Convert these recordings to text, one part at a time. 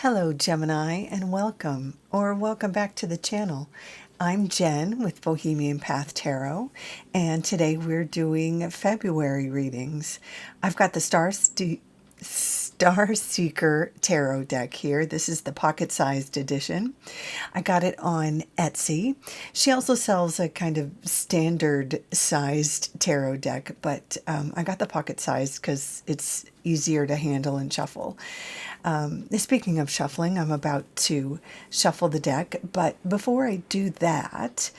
Hello Gemini and welcome back to the channel. I'm Jen with Bohemian Path Tarot, and today we're doing February readings. I've got the Star Seeker Tarot deck here. This is the pocket-sized edition. I got it on Etsy. She also sells a kind of standard-sized tarot deck, but I got the pocket-sized because it's easier to handle and shuffle. Speaking of shuffling, I'm about to shuffle the deck, but before I do that,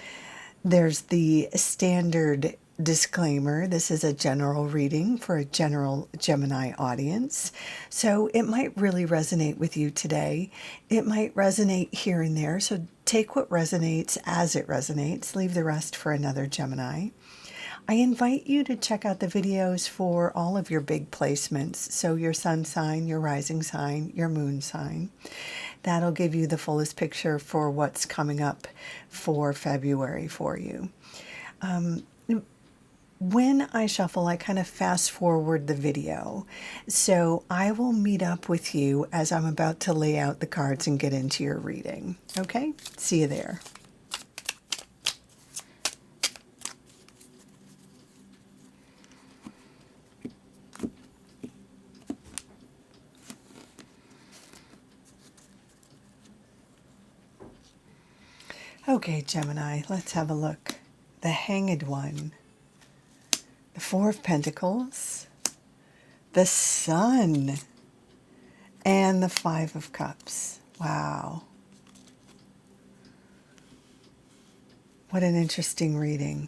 there's the standard disclaimer. This is a general reading for a general Gemini audience, so it might really resonate with you today. It might resonate here and there, so take what resonates as it resonates. Leave the rest for another Gemini. I invite you to check out the videos for all of your big placements. So your sun sign, your rising sign, your moon sign. That'll give you the fullest picture for what's coming up for February for you. When I shuffle, I kind of fast forward the video. So I will meet up with you as I'm about to lay out the cards and get into your reading. Okay? See you there. Okay, Gemini, let's have a look. The Hanged One, the Four of Pentacles, the Sun, and the Five of Cups. Wow. What an interesting reading.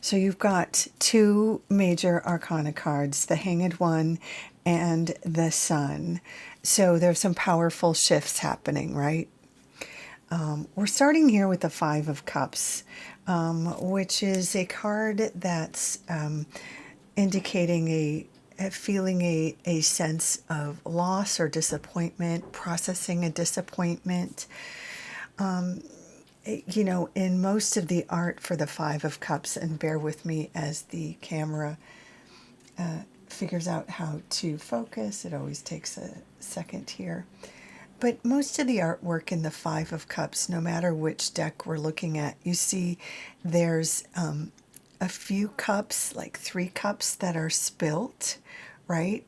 So you've got two major arcana cards, the Hanged One and the Sun. So there's some powerful shifts happening, right? We're starting here with the Five of Cups, which is a card that's indicating feeling a sense of loss or disappointment, processing a disappointment. You know, in most of the art for the Five of Cups, and bear with me as the camera figures out how to focus. It always takes a second here. But most of the artwork in the Five of Cups, no matter which deck we're looking at, you see there's a few cups, like 3 cups that are spilt, right?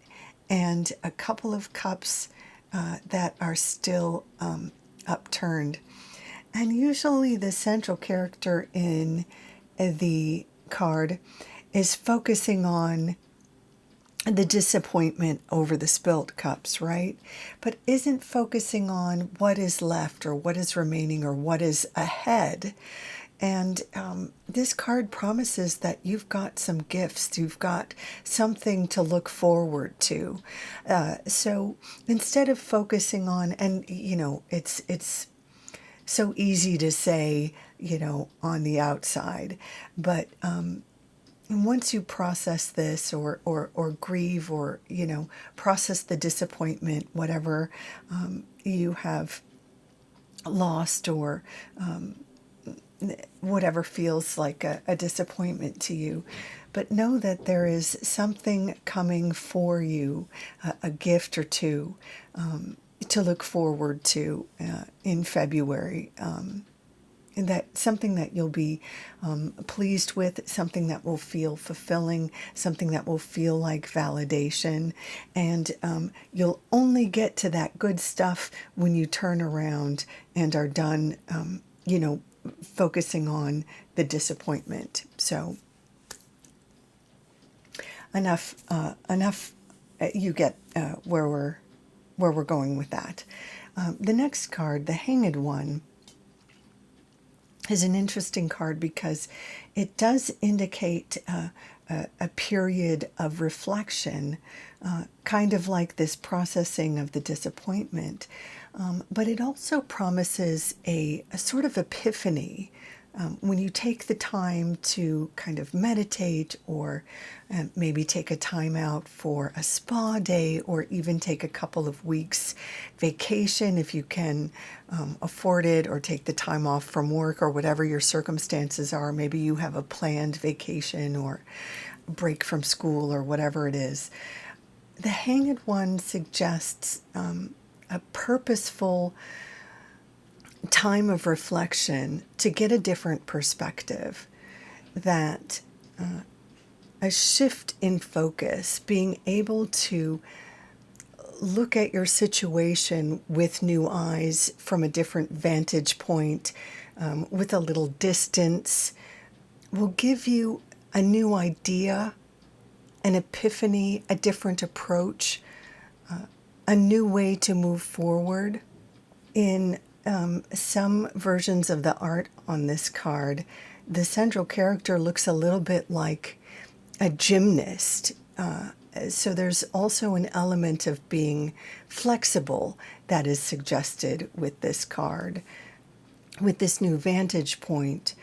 And a couple of cups that are still upturned. And usually the central character in the card is focusing on the disappointment over the spilt cups, right? But isn't focusing on what is left or what is remaining or what is ahead. And this card promises that you've got some gifts, you've got something to look forward to. So instead of focusing on, and you know, it's so easy to say, you know, on the outside, but and once you process this or grieve or, you know, process the disappointment, whatever you have lost or whatever feels like a disappointment to you, but know that there is something coming for you, a gift or two to look forward to in February. And that something that you'll be pleased with, something that will feel fulfilling, something that will feel like validation. And you'll only get to that good stuff when you turn around and are done, you know, focusing on the disappointment. So enough, you get where we're going with that. The next card, the Hanged One, is an interesting card because it does indicate a period of reflection, kind of like this processing of the disappointment. But it also promises a sort of epiphany when you take the time to kind of meditate or maybe take a time out for a spa day or even take a couple of weeks vacation if you can afford it, or take the time off from work or whatever your circumstances are. Maybe you have a planned vacation or break from school or whatever it is. The Hanged One suggests a purposeful time of reflection to get a different perspective, that a shift in focus, being able to look at your situation with new eyes from a different vantage point, with a little distance, will give you a new idea, an epiphany, a different approach, a new way to move forward. In some versions of the art on this card, the central character looks a little bit like a gymnast. So there's also an element of being flexible that is suggested with this card. With this new vantage point,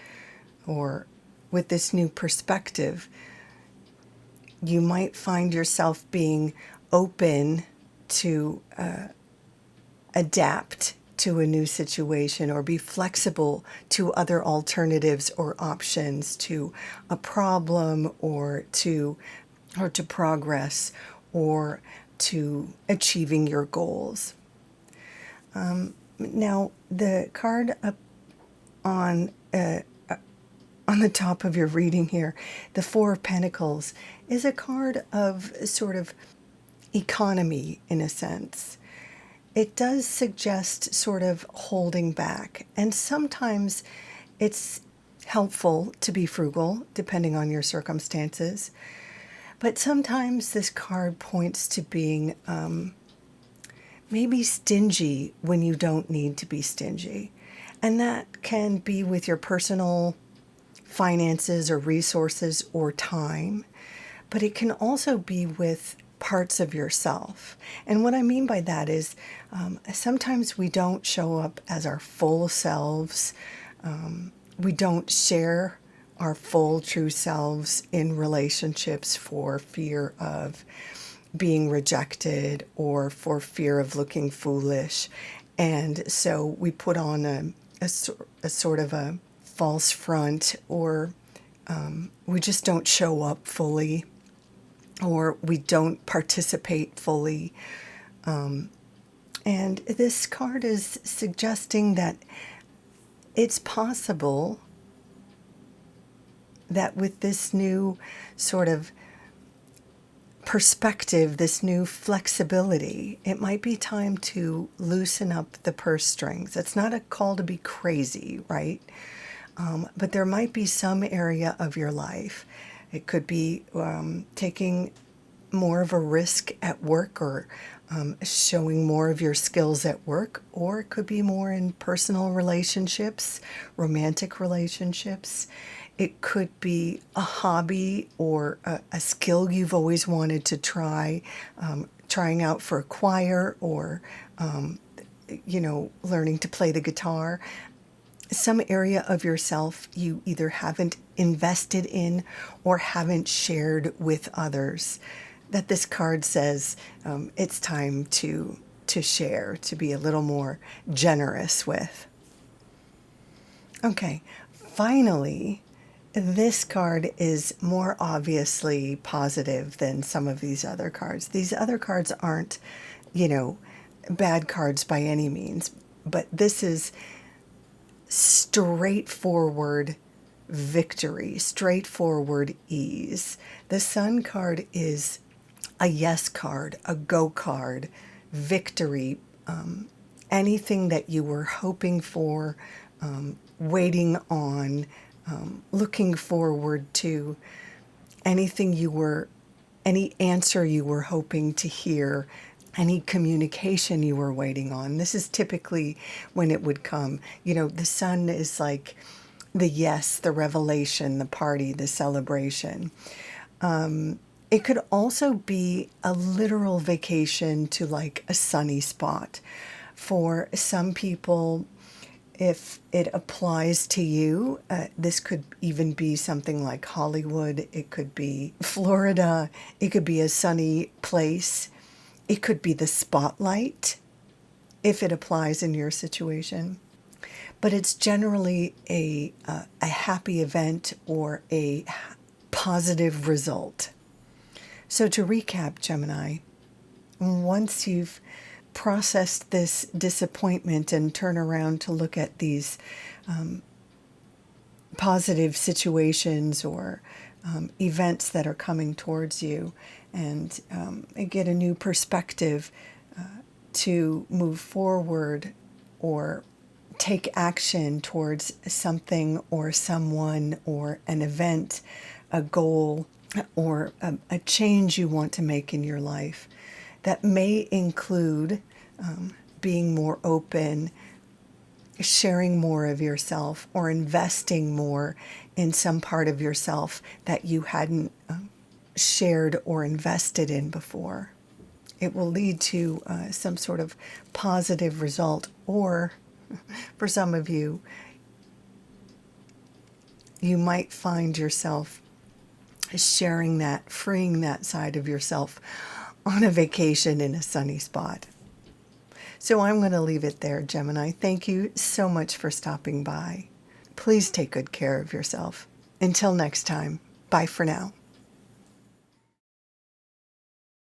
or with this new perspective, you might find yourself being open to adapt to a new situation, or be flexible to other alternatives or options to a problem, or to progress, or to achieving your goals. Now, the card up on the top of your reading here, the Four of Pentacles, is a card of sort of economy in a sense. It does suggest sort of holding back, and sometimes it's helpful to be frugal depending on your circumstances. But sometimes this card points to being maybe stingy when you don't need to be stingy. And that can be with your personal finances or resources or time. But it can also be with parts of yourself. And what I mean by that is sometimes we don't show up as our full selves. We don't share our full true selves in relationships for fear of being rejected, or for fear of looking foolish. And so we put on a sort of a false front, or we just don't show up fully, or we don't participate fully. And this card is suggesting that it's possible that with this new sort of perspective, this new flexibility, it might be time to loosen up the purse strings. It's not a call to be crazy, right? But there might be some area of your life. It could be taking more of a risk at work, or showing more of your skills at work, or it could be more in personal relationships, romantic relationships. It could be a hobby, or a skill you've always wanted to try, trying out for a choir, or, learning to play the guitar. Some area of yourself you either haven't invested in or haven't shared with others, that this card says it's time to share, to be a little more generous with. Okay, finally, this card is more obviously positive than some of these other cards. These other cards aren't, bad cards by any means, but this is straightforward victory, straightforward ease. The Sun card is a yes card, a go card, victory, anything that you were hoping for, waiting on, looking forward to, any answer you were hoping to hear, any communication you were waiting on. This is typically when it would come. The Sun is like the yes, the revelation, the party, the celebration. It could also be a literal vacation to like a sunny spot. For some people, if it applies to you, this could even be something like Hollywood. It could be Florida. It could be a sunny place. It could be the spotlight, if it applies in your situation. But it's generally a happy event, or a positive result. So to recap, Gemini, once you've processed this disappointment and turn around to look at these positive situations or events that are coming towards you, and get a new perspective to move forward or take action towards something or someone or an event, a goal, or a change you want to make in your life. That may include being more open, sharing more of yourself, or investing more in some part of yourself that you hadn't shared or invested in before. It will lead to some sort of positive result, or for some of you, you might find yourself sharing that, freeing that side of yourself on a vacation in a sunny spot. So I'm going to leave it there, Gemini. Thank you so much for stopping by. Please take good care of yourself. Until next time, bye for now.